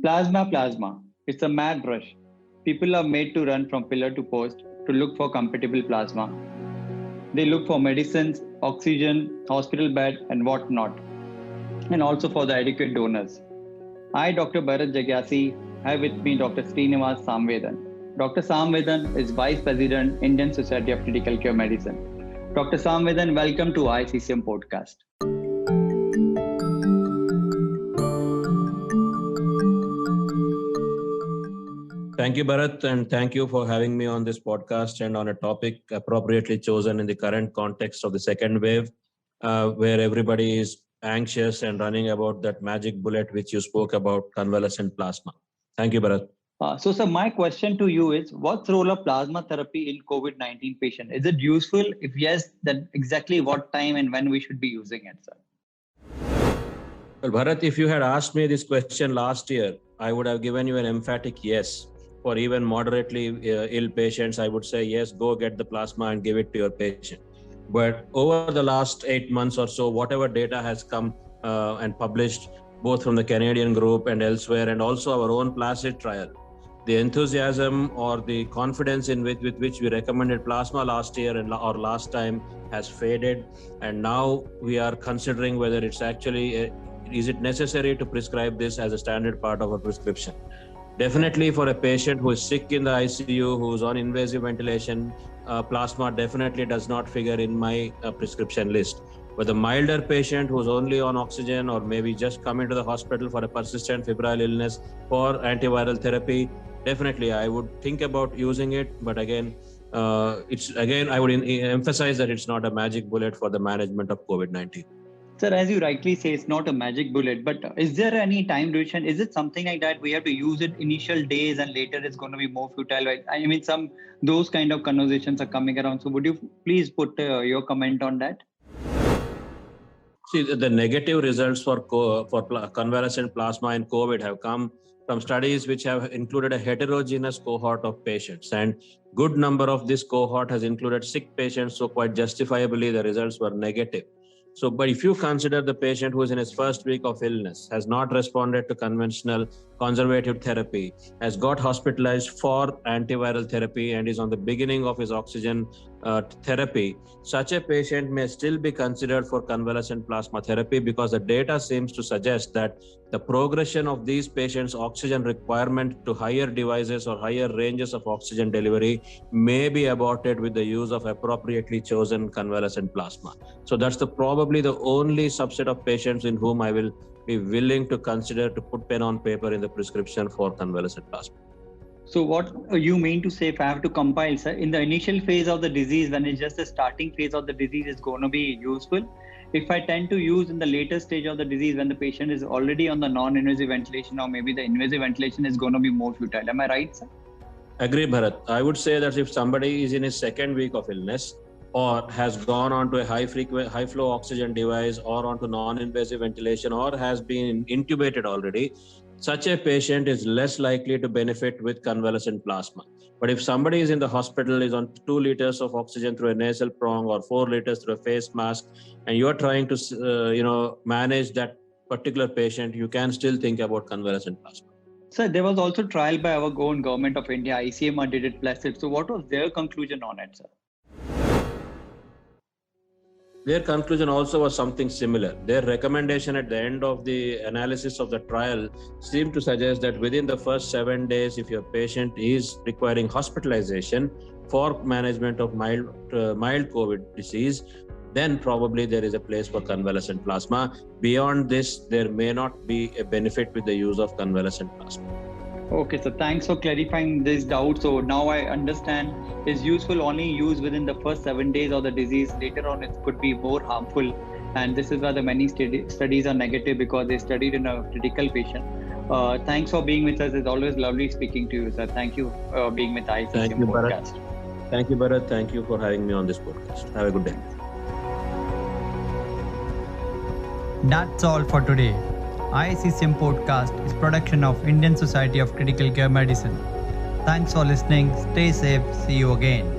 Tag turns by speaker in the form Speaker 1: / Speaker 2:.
Speaker 1: Plasma. It's a mad rush. People are made to run from pillar to post to look for compatible plasma. They look for medicines, oxygen, hospital bed, and whatnot, and also for the adequate donors. I, Dr. Bharat Jagyasi, have with me Dr. Srinivas Samvedan. Dr. Samvedan is Vice President, Indian Society of Critical Care Medicine. Dr. Samvedan, welcome to ICCM podcast.
Speaker 2: Thank you, Bharat, and thank you for having me on this podcast and on a topic appropriately chosen in the current context of the second wave, where everybody is anxious and running about that magic bullet which you spoke about, convalescent plasma. Thank you, Bharat.
Speaker 1: Sir, my question to you is, what's the role of plasma therapy in COVID-19 patient? Is it useful? If yes, then exactly what time and when we should be using it, sir?
Speaker 2: Well, Bharat, if you had asked me this question last year, I would have given you an emphatic yes. For even moderately ill patients, I would say, yes, go get the plasma and give it to your patient. But over the last 8 months or so, whatever data has come and published, both from the Canadian group and elsewhere, and also our own PLACID trial, the enthusiasm or the confidence with which we recommended plasma last year and or last time has faded. And now we are considering whether it's actually, is it necessary to prescribe this as a standard part of a prescription. Definitely for a patient who is sick in the ICU, who's on invasive ventilation, plasma definitely does not figure in my prescription list. But the milder patient who's only on oxygen or maybe just come into the hospital for a persistent febrile illness for antiviral therapy, definitely I would think about using it. But again, I would emphasize that it's not a magic bullet for the management of COVID-19.
Speaker 1: Sir, as you rightly say, it's not a magic bullet, but is there any time duration? Is it something like that we have to use it initial days and later it's going to be more futile? Right? I mean, those kind of conversations are coming around. So would you please put your comment on that?
Speaker 2: See, the negative results for convalescent plasma in COVID have come from studies which have included a heterogeneous cohort of patients, and good number of this cohort has included sick patients. So quite justifiably, the results were negative. So, but if you consider the patient who is in his first week of illness, has not responded to conventional conservative therapy, has got hospitalized for antiviral therapy and is on the beginning of his oxygen therapy, such a patient may still be considered for convalescent plasma therapy, because the data seems to suggest that the progression of these patients' oxygen requirement to higher devices or higher ranges of oxygen delivery may be aborted with the use of appropriately chosen convalescent plasma. So that's probably the only subset of patients in whom I will be willing to consider to put pen on paper in the prescription for convalescent plasma.
Speaker 1: So what you mean to say, if I have to compile, sir, in the initial phase of the disease, when it's just the starting phase of the disease, is going to be useful. If I tend to use in the later stage of the disease, when the patient is already on the non-invasive ventilation or maybe the invasive ventilation, is going to be more futile. Am I right, sir?
Speaker 2: Agree, Bharat. I would say that if somebody is in his second week of illness or has gone on to a high flow oxygen device or onto non-invasive ventilation or has been intubated already, such a patient is less likely to benefit with convalescent plasma. But if somebody is in the hospital, is on 2 liters of oxygen through a nasal prong or 4 liters through a face mask, and you are trying to manage that particular patient, you can still think about convalescent plasma.
Speaker 1: Sir, there was also trial by our own government of India, ICMR did it PLACID. So what was their conclusion on it, sir?
Speaker 2: Their conclusion also was something similar. Their recommendation at the end of the analysis of the trial seemed to suggest that within the first 7 days, if your patient is requiring hospitalization for management of mild COVID disease, then probably there is a place for convalescent plasma. Beyond this, there may not be a benefit with the use of convalescent plasma.
Speaker 1: Okay, so thanks for clarifying this doubt. So now I understand is useful only used within the first 7 days of the disease. Later on, it could be more harmful. And this is why the many studies are negative, because they studied in a critical patient. Thanks for being with us. It's always lovely speaking to you, sir. Thank you for being with ICCM podcast.
Speaker 2: Bharat. Thank you, Bharat. Thank you for having me on this podcast. Have a good day.
Speaker 3: That's all for today. ICCM podcast is production of Indian Society of Critical Care Medicine. Thanks for listening. Stay safe. See you again.